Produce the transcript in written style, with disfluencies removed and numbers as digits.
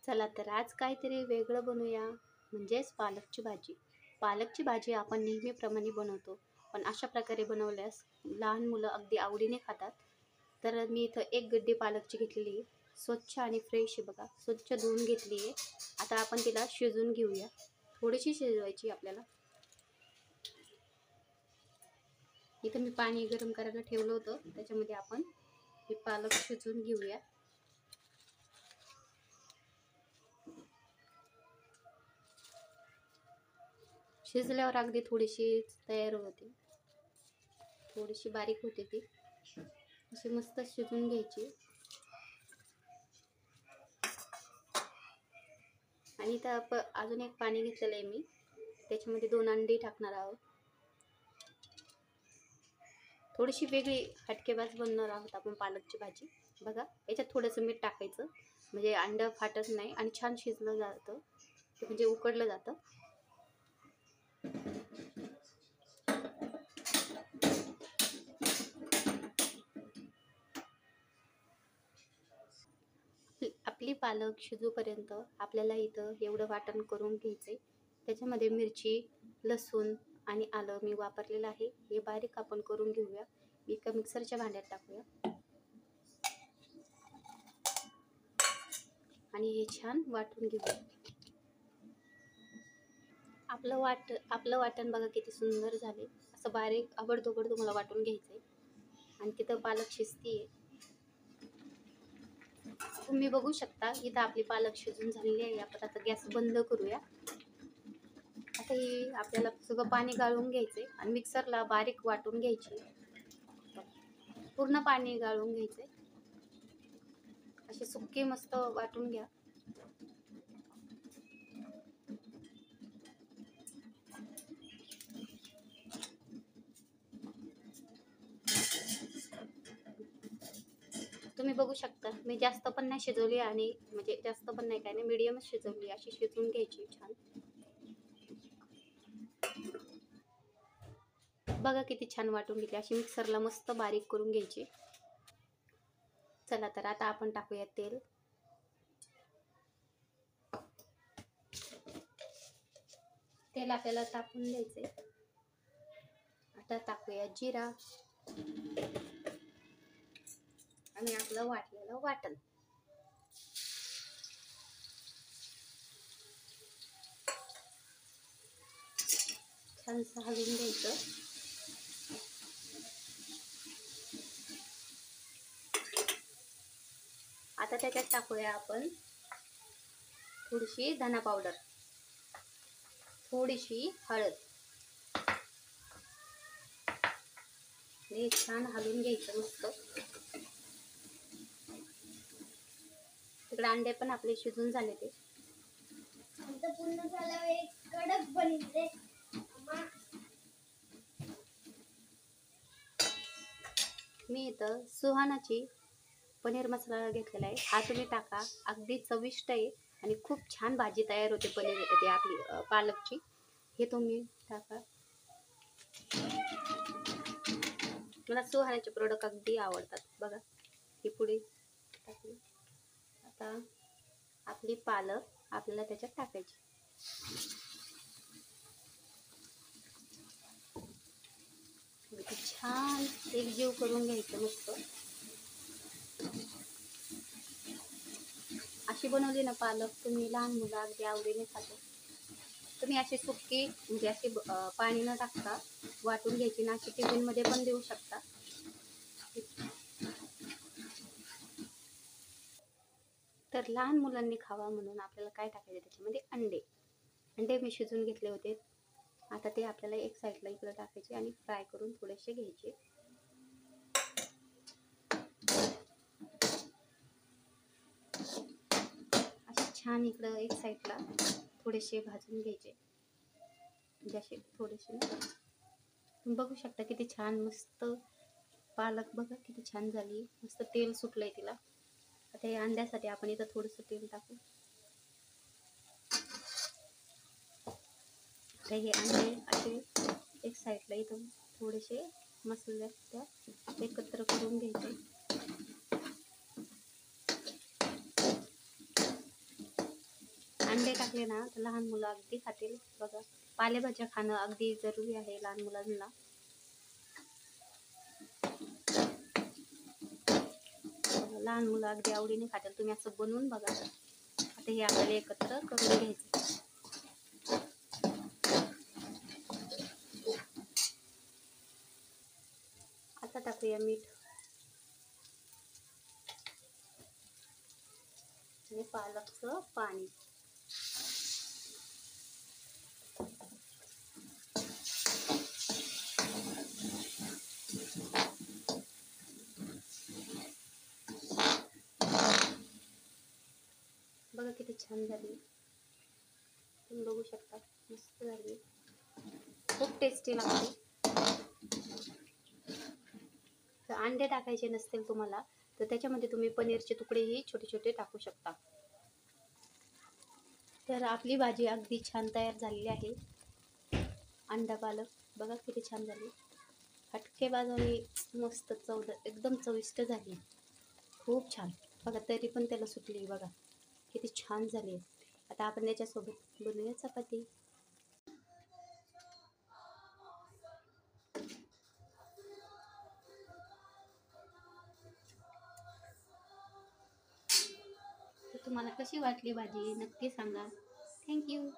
चला तर आज काहीतरी वेगळं बनवूया, म्हणजेच पालकची भाजी. पालकची भाजी आपण नेहमीप्रमाणे बनवतो, पण अशा प्रकारे बनवल्यास लहान मुलं अगदी आवडीने खातात. तर मी इथं एक गड्डी पालकची घेतलेली आहे. स्वच्छ आणि फ्रेश आहे बघा, स्वच्छ धुवून घेतली आहे. आता आपण तिला शिजवून घेऊया. थोडीशी शिजवायची आपल्याला. इथं मी पाणी गरम करायला ठेवलं होतं, त्याच्यामध्ये आपण हे पालक शिजवून घेऊया. शिजल्यावर अगदी थोडीशी तयार होते, थोडीशी बारीक होते ती. अशी मस्त शिजवून घ्यायची. आणि इथं अजून एक पाणी घेतलेलं आहे मी, त्याच्यामध्ये 2 अंडी टाकणार आहोत. थोडीशी वेगळी हटकेबाज बनवणार आहोत आपण पालकची भाजी. बघा, याच्यात थोडंसं मीठ टाकायचं, म्हणजे अंडं फाटत नाही आणि छान शिजलं जातं, ते म्हणजे उकडलं जातं. आपली पालक शिजूपर्यंत आपल्याला इथं एवढं वाटण करून घ्यायचंय. त्याच्यामध्ये मिरची, लसूण आणि आलं मी वापरलेलं आहे. हे बारीक आपण करून घेऊया. एका मिक्सरच्या भांड्यात टाकूया आणि हे छान वाटून घेऊया. आपलं वाटण बघा किती सुंदर झाले. असं बारीक आबडधोबड तुम्हाला वाटून घ्यायचंय. आणि तिथं पालक शिजतीये, तुम्ही बघू शकता. इथं आपली पालक शिजून झालेली आहे. आपण आता गॅस बंद करूया. आता ही आपल्याला सगळं पाणी गाळून घ्यायचंय आणि मिक्सरला बारीक वाटून घ्यायची. पूर्ण पाणी गाळून घ्यायचंय. असे सुके मस्त वाटून घ्या. तुम्ही बघू शकता, मी जास्त पण नाही शिजवली आणि म्हणजे जास्त पण नाही, काय नाही, मीडियमच शिजवली. अशी शिजवून घ्यायची छान. बघा किती छान वाटून घेतली. अशी मिक्सरला मस्त बारीक करून घ्यायची. चला तर आता आपण टाकूया तेल. तेल आपल्याला तापून द्यायचंय. आता टाकूया जिरा आणि आपलं वाटलेलं वाटण. छान हलवून घ्यायचं. आता त्याच्यात टाकूया आपण थोडीशी धना पावडर, थोडीशी हळद. हे छान हलवून घ्यायचं मस्त. तिकडे अंडे पण आपले शिजून झाले. ते पूर्ण झाल्यावर एक कडक बनते. मी इथं सुहानाची पनीर मसाला घेतलेला आहे. हा तुम्ही टाका, अगदी चविष्ट आहे आणि खूप छान भाजी तयार होते पनीर ती आपली पालकची. हे तुम्ही टाका. मला सुहानाचे प्रोडक्ट अगदी आवडतात. बघा, हे पुढे टाकले. आता आपली पालक आपल्याला त्याच्यात टाकायची. छान एकजीव करून घ्यायचं मस्त. अशी बनवली ना पालक, तुम्ही लहान मुलं अगदी आवडीने खातो. तुम्ही अशी सुकी म्हणजे अशी पाणी न टाकता वाटून घ्यायची ना, अशी टिफिनमध्ये पण देऊ शकता. तर लहान मुलांनी खावा म्हणून आपल्याला काय टाकायचं त्याच्यामध्ये, अंडे मी शिजून घेतले होते. आता ते आपल्याला एक साईडला इकडे टाकायचे आणि फ्राय करून थोडेसे घ्यायचे. असे छान इकडं एक साईडला थोडेसे भाजून घ्यायचे. जसे थोडेसे तुम्ही बघू शकता किती छान मस्त पालक बघा किती छान झाली. मस्त तेल सुटलंय तिला. आता या अंड्यासाठी आपण इथं थोडंसं तेल टाकू. आता हे अंडे असे एक साईडला इथं थोडेसे मसाले त्या एकत्र करून घ्यायचे. अंडे टाकले ना तर लहान मुलं अगदी खातील बघा. पालेभाज्या खाणं अगदी जरुरी आहे लहान मुलांना. लहान मुलं अगदी आवडीने खातील. तुम्ही असं बनवून बघा. आता हे आपल्याला एकत्र करून घ्यायचं. आता टाकूया मीठ आणि पालकचं पाणी. बघा किती छान झाली. तुम्ही बघू शकता मस्त झाली. खूप टेस्टी लागते. तर अंडे टाकायचे नसतील तुम्हाला तर त्याच्यामध्ये तुम्ही पनीरचे तुकडेही छोटे छोटे टाकू शकता. तर आपली भाजी अगदी छान तयार झालेली आहे. अंडा पालक बघा किती छान झाली. हटकेबाज आणि मस्त एकदम चविष्ट झाली. खूप छान. बघा तरी पण त्याला सुटली. बघा किती छान झाली. आता आपण त्याच्यासोबत बनवूया चपाती. तर तुम्हाला कशी वाटली भाजी नक्की सांगा. थँक्यू.